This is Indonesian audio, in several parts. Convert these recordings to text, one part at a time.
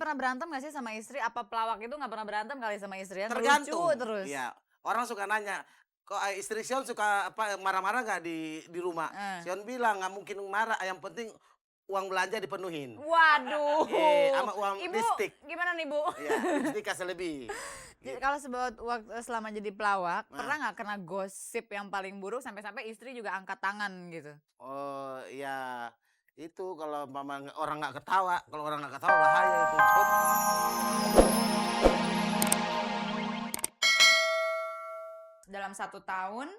pernah berantem gak sih sama istri? Apa pelawak itu gak pernah berantem kali sama istri ya? Tergantung. Lucu terus. Iya, orang suka nanya, "Kok istri Sion suka apa marah-marah nggak di rumah?" Eh. Sion bilang, "Nggak mungkin marah, yang penting uang belanja dipenuhin." Waduh. Sama uang Ibu, listrik. gimana nih Bu? Iya, listrik kasih lebih. Jadi kalau selama jadi pelawak, Nah. pernah nggak kena gosip yang paling buruk sampai-sampai istri juga angkat tangan gitu? Oh, iya. Itu kalau orang nggak ketawa, kalau orang nggak ketawa bahaya itu. Dalam 1 tahun,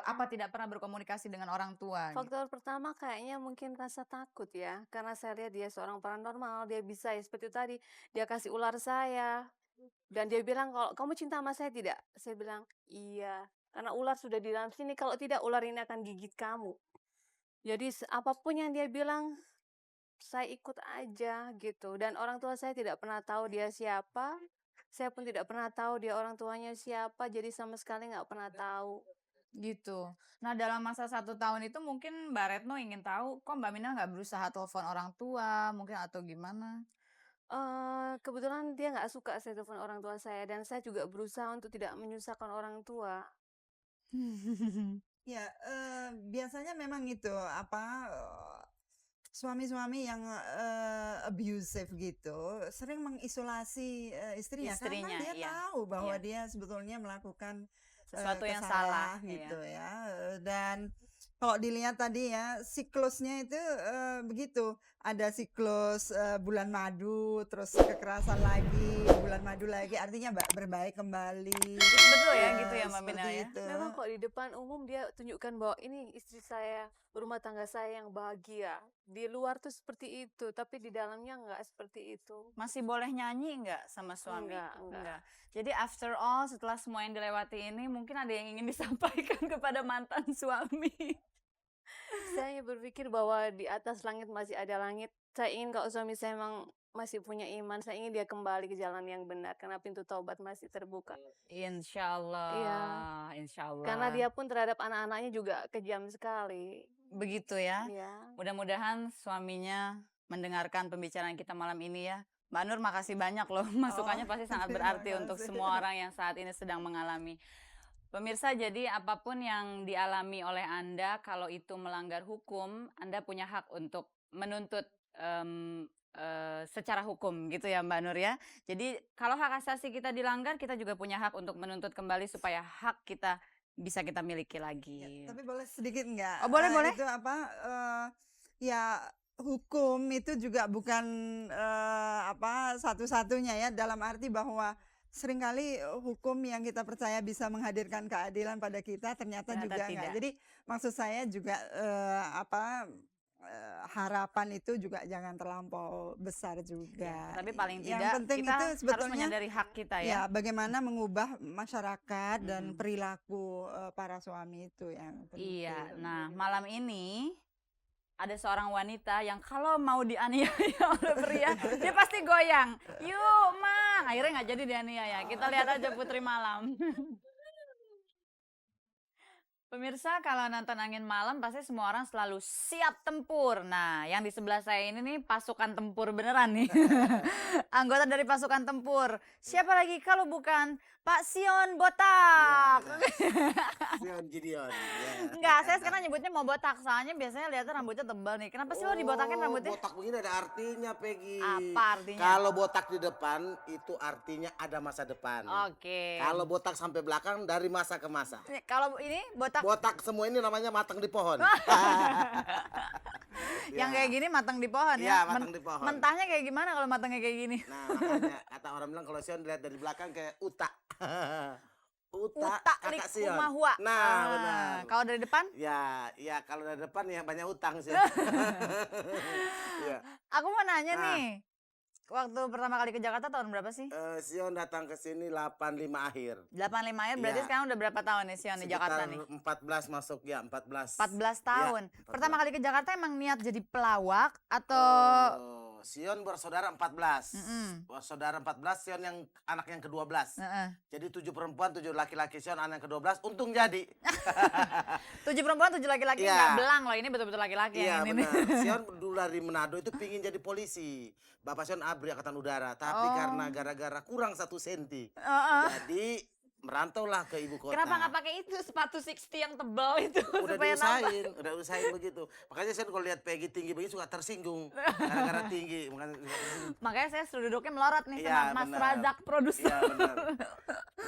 apa tidak pernah berkomunikasi dengan orang tua? Gitu? Faktor pertama kayaknya mungkin rasa takut ya, karena saya lihat dia seorang paranormal, dia bisa ya seperti tadi, dia kasih ular saya, dan dia bilang, "Kalau kamu cinta sama saya tidak?" Saya bilang, "Iya, karena ular sudah di dalam sini, kalau tidak ular ini akan gigit kamu." Jadi apapun yang dia bilang, saya ikut aja gitu. Dan orang tua saya tidak pernah tahu dia siapa, saya pun tidak pernah tahu dia orang tuanya siapa, jadi sama sekali nggak pernah tahu. Gitu. Nah dalam masa 1 tahun itu mungkin Mbak Retno ingin tahu, kok Mbak Mina nggak berusaha telepon orang tua mungkin atau gimana? Kebetulan dia nggak suka saya telepon orang tua saya, dan saya juga berusaha untuk tidak menyusahkan orang tua. Ya, biasanya memang itu, suami-suami yang, abusive gitu, sering mengisolasi, istrinya. Istrinya, Karena dia iya. tahu bahwa Iya. dia sebetulnya melakukan, Sesuatu yang salah, gitu iya. ya, dan kalau dilihat tadi ya, siklusnya itu, begitu, ada siklus, bulan madu, terus kekerasan lagi, bulan madu lagi, artinya berbaik kembali. Betul ya gitu ya Mbak Mina Seperti ya? itu. Memang kok di depan umum dia tunjukkan bahwa ini istri saya, rumah tangga saya yang bahagia. Di luar tuh seperti itu, tapi di dalamnya nggak seperti itu. Masih boleh nyanyi nggak sama suami? Enggak. Jadi after all, setelah semua yang dilewati ini, mungkin ada yang ingin disampaikan kepada mantan suami. Saya hanya berpikir bahwa di atas langit masih ada langit. Saya ingin kalau suami saya memang masih punya iman, saya ingin dia kembali ke jalan yang benar, karena pintu taubat masih terbuka. Insya Allah. Iya. Insya Allah. Karena dia pun terhadap anak-anaknya juga kejam sekali. Begitu ya. Iya. Mudah-mudahan suaminya mendengarkan pembicaraan kita malam ini ya. Mbak Nur makasih banyak loh, masukannya pasti sangat terima berarti untuk kasih. semua orang yang saat ini sedang mengalami. Pemirsa, jadi apapun yang dialami oleh Anda, kalau itu melanggar hukum, Anda punya hak untuk menuntut secara hukum gitu ya Mbak Nur ya. Jadi kalau hak asasi kita dilanggar, kita juga punya hak untuk menuntut kembali supaya hak kita bisa kita miliki lagi. Ya, tapi boleh sedikit nggak? Oh boleh boleh. Itu ya hukum itu juga bukan satu-satunya ya, dalam arti bahwa seringkali hukum yang kita percaya bisa menghadirkan keadilan pada kita ternyata juga tidak. enggak. Jadi maksud saya juga harapan itu juga jangan terlampau besar juga. Ya, tapi paling yang tidak penting kita itu harus sebetulnya menyadari hak kita ya. ya bagaimana mengubah masyarakat dan perilaku para suami itu yang penting. Iya. Nah, malam ini ada seorang wanita yang kalau mau dianiaya oleh pria, dia pasti goyang. Yuk, Ma. Akhirnya nggak jadi dianiaya. Kita lihat aja Putri Malam. Pemirsa, kalau nonton Angin Malam pasti semua orang selalu siap tempur. Nah, yang di sebelah saya ini nih pasukan tempur beneran nih. Anggota dari pasukan tempur. Siapa lagi kalau bukan Pak Sion Botak? Sion Gideon. Ya. Enggak, saya sekarang nyebutnya mau botak. Soalnya biasanya lihatnya rambutnya tebal nih. Kenapa sih lo dibotakin rambutnya? Botak begini ada artinya, Peggy. Apa artinya? Kalau botak di depan itu artinya ada masa depan. Oke. Kalau botak sampai belakang dari masa ke masa. Kalau ini botak. Botak semua ini namanya matang di pohon. Yang kayak gini matang di pohon ya. ya. Matang di pohon. Mentahnya kayak gimana kalau matangnya kayak gini? Nah, makanya kata orang bilang kalau Sion dilihat dari belakang kayak utak. Utak kakak Sion. Lik Nah, benar. Kalau dari depan? Ya kalau dari depan ya banyak utang sih. Ya. Aku mau nanya nih. Waktu pertama kali ke Jakarta tahun berapa sih? Sion datang ke sini 85 akhir. 85 akhir berarti Iya. sekarang udah berapa tahun nih Sion di Jakarta nih? 14 masuk ya, 14. 14 tahun. Ya, 14. Pertama kali ke Jakarta emang niat jadi pelawak atau Sion bersaudara 14. Mm-mm. Bersaudara 14, Sion yang anak yang ke-12. Heeh. Jadi 7 perempuan, 7 laki-laki, Sion anak yang ke-12. Untung jadi. 7 perempuan, 7 laki-laki, Iya. nggak belang loh, ini betul-betul laki-laki Iya yang ini. benar. Sion dulu dari Manado itu pingin jadi polisi. Bapak Sion ABRI Angkatan Udara. Tapi Oh. karena gara-gara kurang 1 senti. Heeh. Jadi merantaulah ke ibu kota. Kenapa nggak pakai itu sepatu 60 yang tebal itu Udah supaya nampak? udah usahain begitu. Makanya saya kalau lihat Peggy tinggi begini suka tersinggung. Gara-gara tinggi. Makanya saya suruh duduknya melorot nih Iya, sama Mas benar. Razak produser. Iya benar.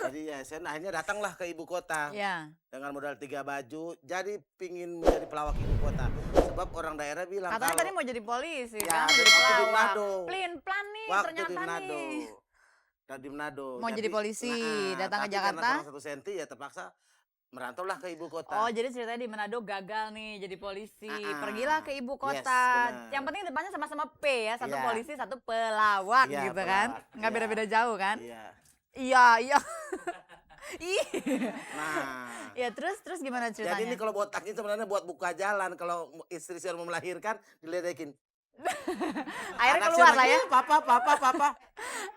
Jadi ya saya akhirnya datanglah ke ibu kota. Iya. Dengan modal 3 baju. Jadi pingin menjadi pelawak ibu kota. Sebab orang daerah bilang Katanya kalau tadi mau jadi polisi, Ya, kan jadi waktu di pelawak. Manado. Pelin plan nih waktu ternyata di Manado. nih. Di Manado. Mau jadi polisi, datang ke tapi karena Jakarta. kurang 1 senti ya terpaksa merantaulah ke ibu kota. Oh, jadi ceritanya di Manado gagal nih jadi polisi. Ah, Pergilah ke ibu yes, kota. benar. Yang penting depannya sama-sama P ya, satu Iya. polisi, satu pelawak Iya, gitu kan. pelawak, Nggak iya. beda-beda jauh kan? Iya. Iya, iya. Ih. Nah. Ya terus gimana Jadi ceritanya? ini kalau botak ini sebenarnya buat buka jalan. Kalau istri saya mau melahirkan, diledekin. Akhirnya Anak keluar saya lah ya. lagi, Papa.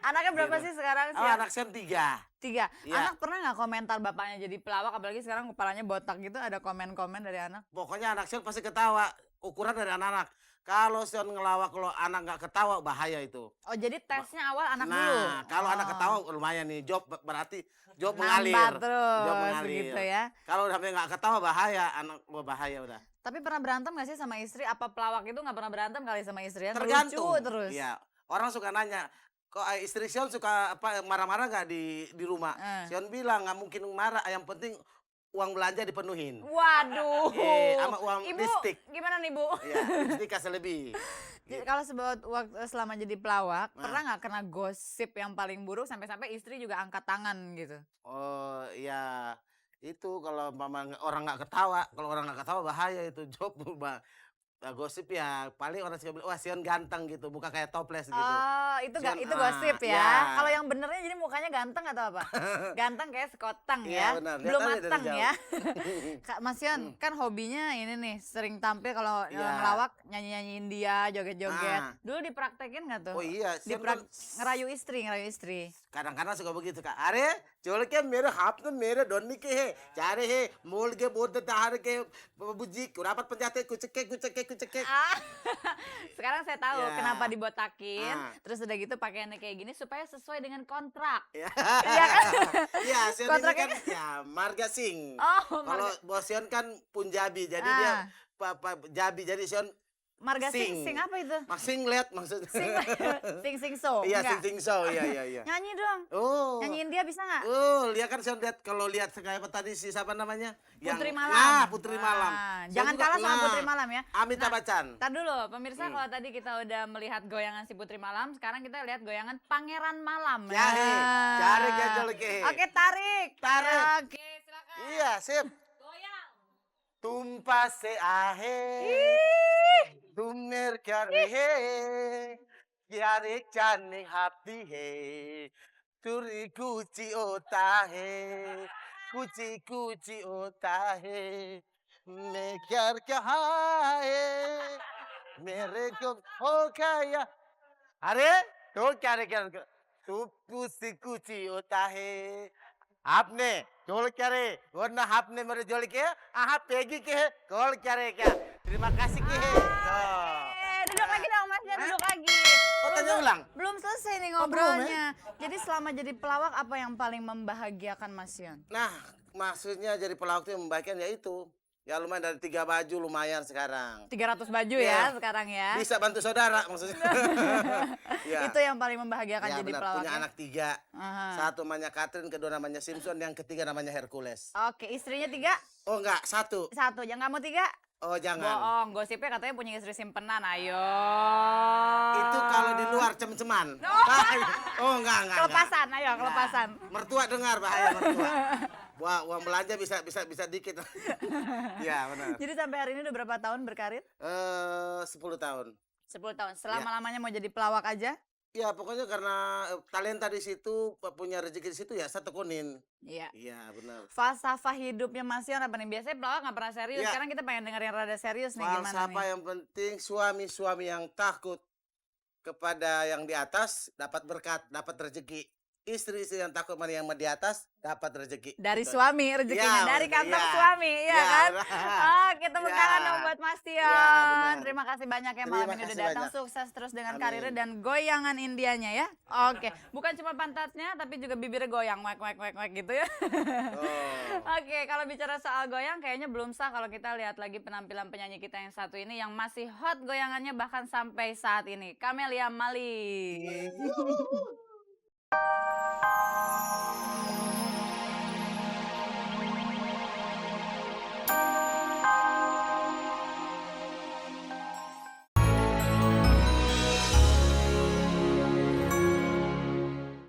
Anaknya berapa Gitu. sih sekarang sih? Oh, anak saya 3. 3. Iya. Anak pernah nggak komentar bapaknya jadi pelawak, apalagi sekarang kepalanya botak gitu, ada komen-komen dari anak? Pokoknya anak saya pasti ketawa. Ukuran dari anak-anak. Kalau saya ngelawak, kalau anak nggak ketawa, bahaya itu. Oh, jadi tesnya awal anak nah, dulu. kalau anak Oh. ketawa lumayan nih. Job berarti job Nambah mengalir. terus Job mengalir. gitu ya. Kalau sampai nggak ketawa bahaya, anak bahaya udah. Tapi pernah berantem gak sih sama istri? Apa pelawak itu nggak pernah berantem kali sama istri? Ya? Tergantung. Lucu terus. Iya. Orang suka nanya, kok istri Sion suka marah-marah nggak di rumah? Sion bilang nggak mungkin marah, yang penting uang belanja dipenuhin. Waduh. Sama uang Ibu, listrik. gimana nih Bu? Iya, listrik kasih lebih. Jadi kalau waktu selama jadi pelawak, Nah. pernah nggak kena gosip yang paling buruk sampai-sampai istri juga angkat tangan gitu? Oh iya, itu kalau orang nggak ketawa, kalau orang nggak ketawa bahaya itu job gosip ya paling orang suka bilang wah Sion ganteng gitu, muka kayak toples gitu. Oh, itu Sion, itu gosip ya. ya. Kalau yang benernya jadi mukanya ganteng atau apa? Ganteng kayak sekotang Iya, ya. benar. Lihat Belum aja dari matang jauh. ya. Kak Mas Sion kan hobinya ini nih, sering tampil kalau Iya. ngelawak nyanyi-nyanyiin dia, joget-joget. Ah. Dulu dipraktekin nggak tuh? Oh iya, Sion kan Ngerayu istri. kadang-kadang suka begitu Kak. Are Chola के मेरे हाथ में मेरे डोनी के है चारे है मोल के बोलते तार के बुजी rapat penjate kucek Ah, sekarang saya tahu Ya. kenapa dibotakin. Ah. Terus udah gitu pakaiannya kayak gini supaya sesuai dengan kontrak. ya Iya kan? ya Sion ini Kontraknya kan ya marga Singh. Oh, Kalau Bos Sion kan Punjabi jadi Ah. dia Jabi jadi Sion Marga Sing. sing apa itu? Singlet maksudnya. Sing so. Iya enggak? sing so iya. Nyanyi dong. Oh. Nyanyiin dia bisa nggak? Lihat kan saya lihat kalau lihat kayak apa tadi si siapa namanya? Putri Malam. Nah, Putri Wah, Malam. jangan kalah sama Putri Malam ya. Amitabh Nah, Bachchan. Tar dulu, pemirsa kalau tadi kita udah melihat goyangan si Putri Malam, sekarang kita lihat goyangan Pangeran Malam. Ya, he. Cari gajol ke. Oke, tarik. Tarik. Oke, silakan. Iya, sip. Goyang. Tumpah se ahe. तुम मेरे क्या रहे यार एक जाने हाथी है तुरी कुची होता है कुची होता है मैं क्या है मेरे को हो गया अरे तो क्या रे क्या तू कुची होता है आपने जोड़ क्या रे वरना आपने मेरे जोड़ के पेगी के है कॉल क्या रे क्या terima kasih ke Duduk lagi dong Mas, Jan, duduk lagi. Oh, tanya ulang? Belum selesai nih Oh, belum, ngobrolnya. Jadi selama jadi pelawak apa yang paling membahagiakan Mas Yon? Nah, maksudnya jadi pelawak itu yang membahagiakan ya itu. Ya lumayan dari 3 baju lumayan sekarang. 300 baju Ya. ya sekarang ya. Bisa bantu saudara maksudnya. Ya. Itu yang paling membahagiakan Ya jadi benar, pelawak. punya ya? anak 3. Aha. Satu namanya Catherine, kedua namanya Simpson, yang ketiga namanya Hercules. Oke, istrinya 3? Oh enggak, 1. Satu, jangan kamu 3? Oh jangan. Bohong, gosipnya katanya punya istri simpenan, ayo. Itu kalau di luar cem-ceman. Oh enggak. Kelepasan, ayo Enggak. kelepasan. Mertua dengar bahaya mertua. Wah, uang belanja bisa dikit. Ya benar. Jadi sampai hari ini udah berapa tahun berkarir? 10 tahun. 10 tahun. Selama-lamanya mau jadi pelawak aja? Ya pokoknya karena talenta di situ, punya rezeki di situ ya saya tekunin. Iya. Iya benar. Falsafah hidupnya Mas Yon apa nih? Biasanya pelawak nggak pernah serius. Ya. Sekarang kita pengen denger yang rada serius nih gimana Falsafah nih? yang penting suami-suami yang takut kepada yang di atas dapat berkat, dapat rezeki. Istri-istri yang takut sama yang di atas dapat rezeki. Dari Gitu. suami rezekinya, Ya, dari bener, kantong ya. suami, ya Ya, kan? benar. Oke, tepuk tangan dong Ya. buat Mas Ya, Tion. benar. Terima kasih banyak ya Terima malam ini udah kasih datang. banyak. Sukses terus dengan karirnya Amin. dan goyangan Indianya ya. Oke, bukan cuma pantatnya tapi juga bibirnya goyang, wek wek wek wek gitu ya. Oh. Oke, kalau bicara soal goyang kayaknya belum sah kalau kita lihat lagi penampilan penyanyi kita yang satu ini yang masih hot goyangannya bahkan sampai saat ini. Camelia Malik.